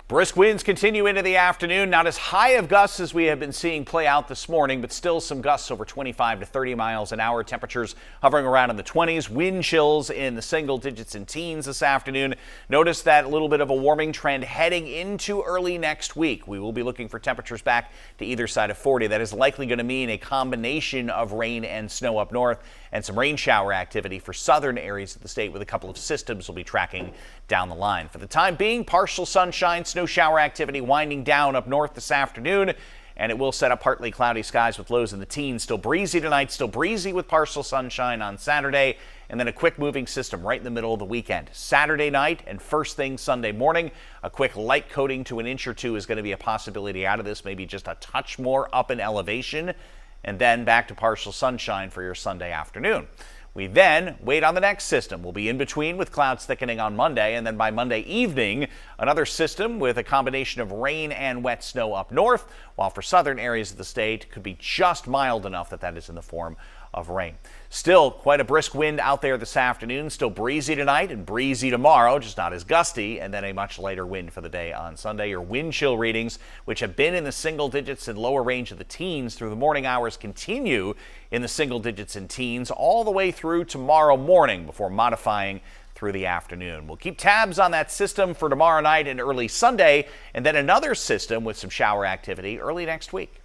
Brisk winds continue into the afternoon. Not as high of gusts as we have been seeing play out this morning, but still some gusts over 25 to 30 miles an hour. Temperatures hovering around in the 20s. Wind chills in the single digits and teens this afternoon. Notice that little bit of a warming trend heading into early next week. We will be looking for temperatures back to either side of 40. That is likely going to mean a combination of rain and snow up north and some rain shower activity for southern areas of the state, with a couple of systems will be tracking down the line. For the time being, partial sunshine, snow shower activity winding down up north this afternoon, and it will set up partly cloudy skies with lows in the teens. Still breezy tonight, still breezy with partial sunshine on Saturday, and then a quick moving system right in the middle of the weekend. Saturday night and first thing Sunday morning, a quick light coating to an inch or two is going to be a possibility out of this, maybe just a touch more up in elevation, and then back to partial sunshine for your Sunday afternoon. We then wait on the next system. We'll be in between with clouds thickening on Monday, and then by Monday evening, another system with a combination of rain and wet snow up north, while for southern areas of the state could be just mild enough that is in the form of rain. Still quite a brisk wind out there this afternoon. Still breezy tonight and breezy tomorrow, just not as gusty, and then a much lighter wind for the day on Sunday. Your wind chill readings, which have been in the single digits and lower range of the teens through the morning hours, continue in the single digits and teens all the way through tomorrow morning before modifying through the afternoon. We'll keep tabs on that system for tomorrow night and early Sunday, and then another system with some shower activity early next week.